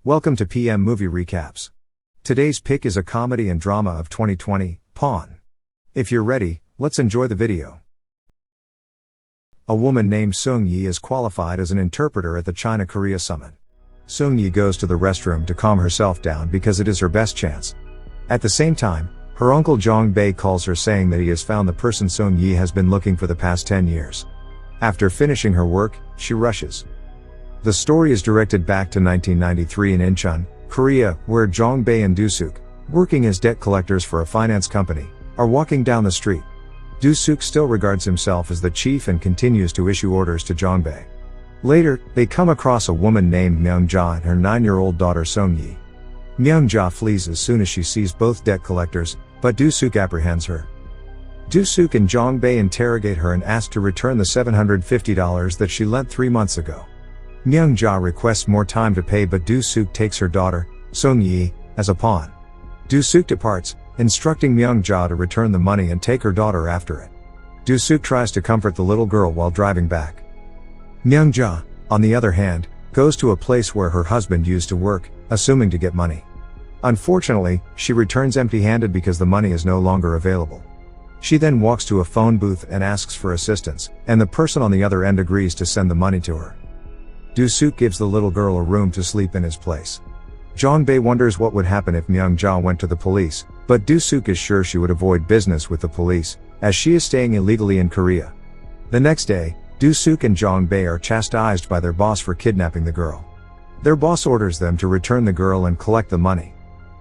Welcome to PM Movie Recaps. Today's pick is a comedy and drama of 2020, Pawn. If you're ready, let's enjoy the video. A woman named Sung Yi is qualified as an interpreter at the China-Korea summit. Sung Yi goes to the restroom to calm herself down because it is her best chance. At the same time, her uncle Jong Bae calls her saying that he has found the person Sung Yi has been looking for the past 10 years. After finishing her work, she rushes. The story is directed back to 1993 in Incheon, Korea, where Jong Bae and Do-suk, working as debt collectors for a finance company, are walking down the street. Do-suk still regards himself as the chief and continues to issue orders to Jong Bae. Later, they come across a woman named Myung-ja and her 9-year-old daughter Sung Yi. Myung-ja flees as soon as she sees both debt collectors, but Do-suk apprehends her. Do-suk and Jong Bae interrogate her and ask to return the $750 that she lent 3 months ago. Myung-ja requests more time to pay, but Do-suk takes her daughter, Sung Yi, as a pawn. Do-suk departs, instructing Myung-ja to return the money and take her daughter after it. Do-suk tries to comfort the little girl while driving back. Myung-ja, on the other hand, goes to a place where her husband used to work, assuming to get money. Unfortunately, she returns empty-handed because the money is no longer available. She then walks to a phone booth and asks for assistance, and the person on the other end agrees to send the money to her. Do-suk gives the little girl a room to sleep in his place. Jong Bae wonders what would happen if Myung-ja went to the police, but Do-suk is sure she would avoid business with the police, as she is staying illegally in Korea. The next day, Do-suk and Jong Bae are chastised by their boss for kidnapping the girl. Their boss orders them to return the girl and collect the money.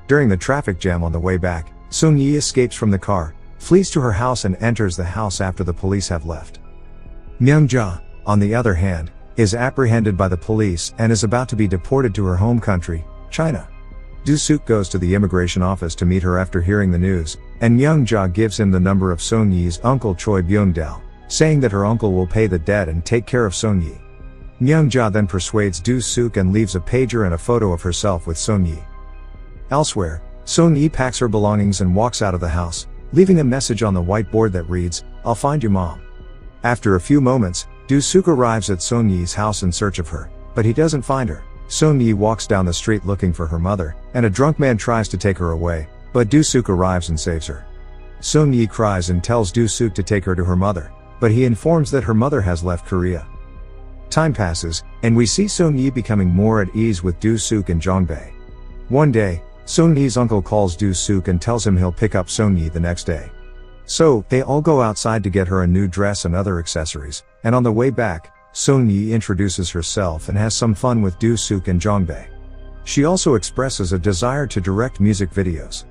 During the traffic jam on the way back, Sung Yi escapes from the car, flees to her house and enters the house after the police have left. Myung-ja, on the other hand, is apprehended by the police and is about to be deported to her home country, China. Do-suk goes to the immigration office to meet her after hearing the news, and Myung-ja gives him the number of Sung Yi's uncle Choi Byung-dal, saying that her uncle will pay the debt and take care of Sung Yi. Myung-ja then persuades Do-suk and leaves a pager and a photo of herself with Sung Yi. Elsewhere, Sung Yi packs her belongings and walks out of the house, leaving a message on the whiteboard that reads, "I'll find you, Mom." After a few moments, Do-suk arrives at Sung Yi's house in search of her, but he doesn't find her. Sung Yi walks down the street looking for her mother, and a drunk man tries to take her away, but Do-suk arrives and saves her. Sung Yi cries and tells Do-suk to take her to her mother, but he informs that her mother has left Korea. Time passes, and we see Sung Yi becoming more at ease with Do-suk and Jong Bae. One day, Sung Yi's uncle calls Do-suk and tells him he'll pick up Sung Yi the next day. So, they all go outside to get her a new dress and other accessories, and on the way back, Sung Yi introduces herself and has some fun with Do-suk and Jong Bae. She also expresses a desire to direct music videos.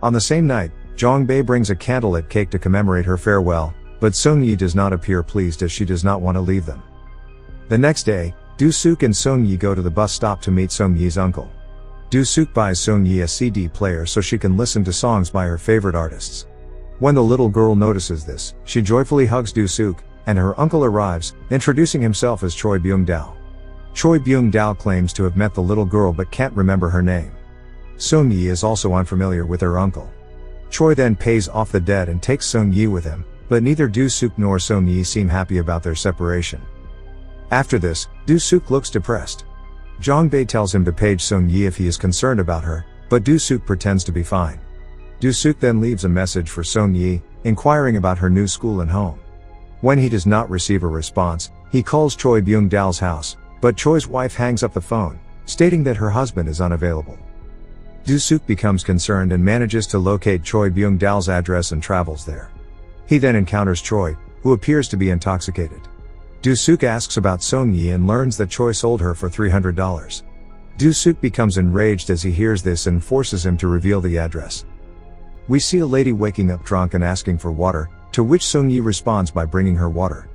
On the same night, Jong Bae brings a candlelit cake to commemorate her farewell, but Sung Yi does not appear pleased as she does not want to leave them. The next day, Do-suk and Sung Yi go to the bus stop to meet Sung Yi's uncle. Do-suk buys Sung Yi a CD player so she can listen to songs by her favorite artists. When the little girl notices this, she joyfully hugs Do-suk, and her uncle arrives, introducing himself as Choi Byung-dal. Choi Byung-dal claims to have met the little girl but can't remember her name. Sung Yi is also unfamiliar with her uncle. Choi then pays off the debt and takes Sung Yi with him, but neither Do-suk nor Sung Yi seem happy about their separation. After this, Do-suk looks depressed. Jong Bae tells him to page Sung Yi if he is concerned about her, but Do-suk pretends to be fine. Do-suk then leaves a message for Sung Yi, inquiring about her new school and home. When he does not receive a response, he calls Choi Byung-dal's house, but Choi's wife hangs up the phone, stating that her husband is unavailable. Do-suk becomes concerned and manages to locate Choi Byung-dal's address and travels there. He then encounters Choi, who appears to be intoxicated. Do-suk asks about Sung Yi and learns that Choi sold her for $300. Do-suk becomes enraged as he hears this and forces him to reveal the address. We see a lady waking up drunk and asking for water, to which Sung Yi responds by bringing her water.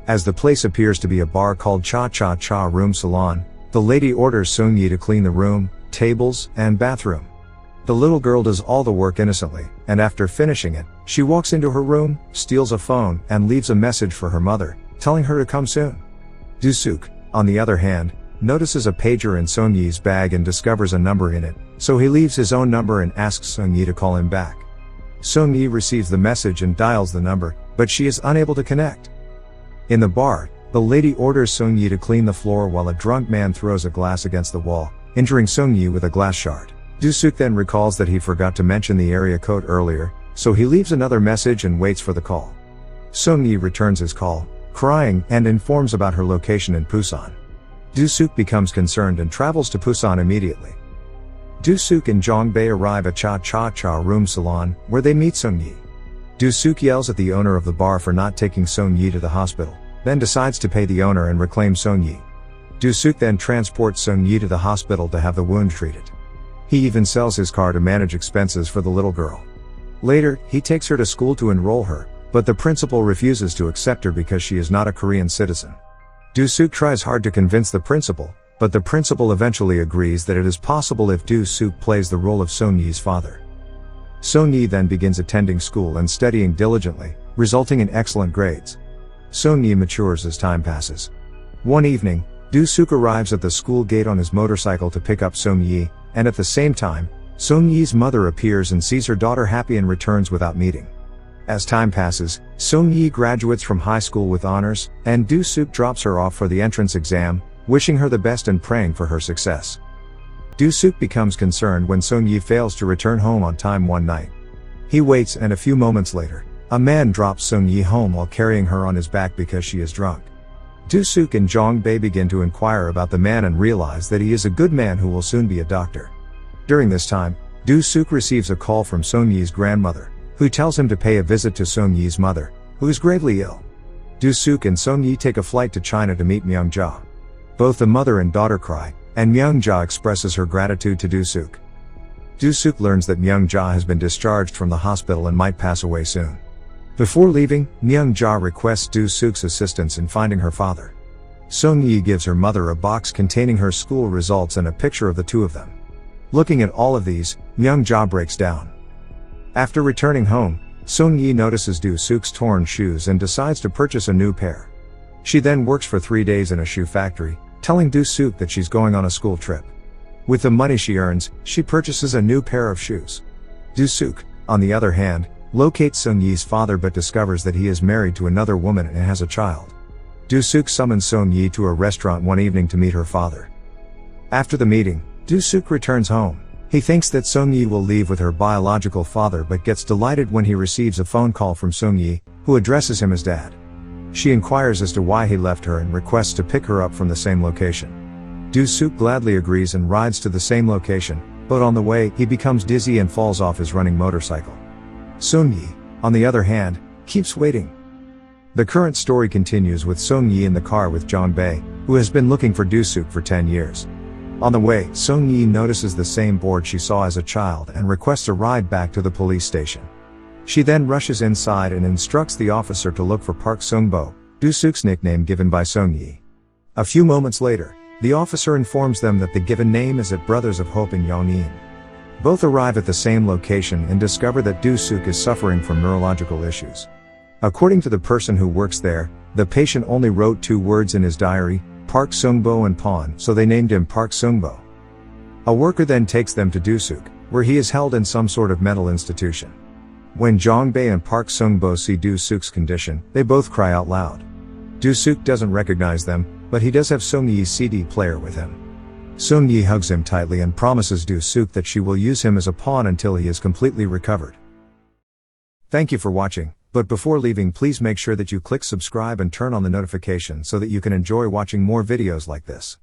As the place appears to be a bar called Cha Cha Cha Room Salon, the lady orders Sung Yi to clean the room, tables, and bathroom. The little girl does all the work innocently, and after finishing it, she walks into her room, steals a phone, and leaves a message for her mother, telling her to come soon. Do-suk, on the other hand, notices a pager in Sung Yi's bag and discovers a number in it, so he leaves his own number and asks Sung Yi to call him back. Sung Yi receives the message and dials the number, but she is unable to connect. In the bar, the lady orders Sung Yi to clean the floor while a drunk man throws a glass against the wall, injuring Sung Yi with a glass shard. Do-suk then recalls that he forgot to mention the area code earlier, so he leaves another message and waits for the call. Sung Yi returns his call, crying, and informs about her location in Busan. Do-suk becomes concerned and travels to Busan immediately. Do-suk and Jong-bae arrive at Cha-Cha-Cha Room Salon, where they meet Sung Yi. Do-suk yells at the owner of the bar for not taking Sung Yi to the hospital, then decides to pay the owner and reclaim Sung Yi. Do-suk then transports Sung Yi to the hospital to have the wound treated. He even sells his car to manage expenses for the little girl. Later, he takes her to school to enroll her, but the principal refuses to accept her because she is not a Korean citizen. Do-suk tries hard to convince the principal, but the principal eventually agrees that it is possible if Do-suk plays the role of Sung Yi's father. Sung Yi then begins attending school and studying diligently, resulting in excellent grades. Sung Yi matures as time passes. One evening, Do-suk arrives at the school gate on his motorcycle to pick up Sung Yi, and at the same time, Sung Yi's mother appears and sees her daughter happy and returns without meeting. As time passes, Sung Yi graduates from high school with honors, and Do-suk drops her off for the entrance exam, wishing her the best and praying for her success. Do-suk becomes concerned when Sung Yi fails to return home on time one night. He waits, and a few moments later, a man drops Sung Yi home while carrying her on his back because she is drunk. Do-suk and Jong-bae begin to inquire about the man and realize that he is a good man who will soon be a doctor. During this time, Do-suk receives a call from Sung Yi's grandmother, who tells him to pay a visit to Sung Yi's mother, who is gravely ill. Do-suk and Sung Yi take a flight to China to meet Myung-ja. Both the mother and daughter cry, and Myung-ja expresses her gratitude to Do-suk. Do-suk learns that Myung-ja has been discharged from the hospital and might pass away soon. Before leaving, Myung-ja requests Do-suk's assistance in finding her father. Sung Yi gives her mother a box containing her school results and a picture of the two of them. Looking at all of these, Myung-ja breaks down. After returning home, Sung Yi notices Do-suk's torn shoes and decides to purchase a new pair. She then works for 3 days in a shoe factory, telling Do-suk that she's going on a school trip. With the money she earns, she purchases a new pair of shoes. Do-suk, on the other hand, locates Sung Yi's father but discovers that he is married to another woman and has a child. Do-suk summons Sung Yi to a restaurant one evening to meet her father. After the meeting, Do-suk returns home. He thinks that Sung Yi will leave with her biological father but gets delighted when he receives a phone call from Sung Yi, who addresses him as dad. She inquires as to why he left her and requests to pick her up from the same location. Do-suk gladly agrees and rides to the same location, but on the way, he becomes dizzy and falls off his running motorcycle. Sung Yi, on the other hand, keeps waiting. The current story continues with Sung Yi in the car with Jong-bae, who has been looking for Do-suk for 10 years. On the way, Sung Yi notices the same board she saw as a child and requests a ride back to the police station. She then rushes inside and instructs the officer to look for Park Sung-bo, Do-suk's nickname given by Sung Yi. A few moments later, the officer informs them that the given name is at Brothers of Hope in Yongin. Both arrive at the same location and discover that Do-suk is suffering from neurological issues. According to the person who works there, the patient only wrote 2 words in his diary, Park Sung-bo and Pawn, so they named him Park Sung-bo. A worker then takes them to Do-suk, where he is held in some sort of mental institution. When Jong-bae and Park Sung-bo see Do-suk's condition, they both cry out loud. Do-suk doesn't recognize them, but he does have Sung Yi's CD player with him. Sung Yi hugs him tightly and promises Do-suk that she will use him as a pawn until he is completely recovered. Thank you for watching, but before leaving, please make sure that you click subscribe and turn on the notification so that you can enjoy watching more videos like this.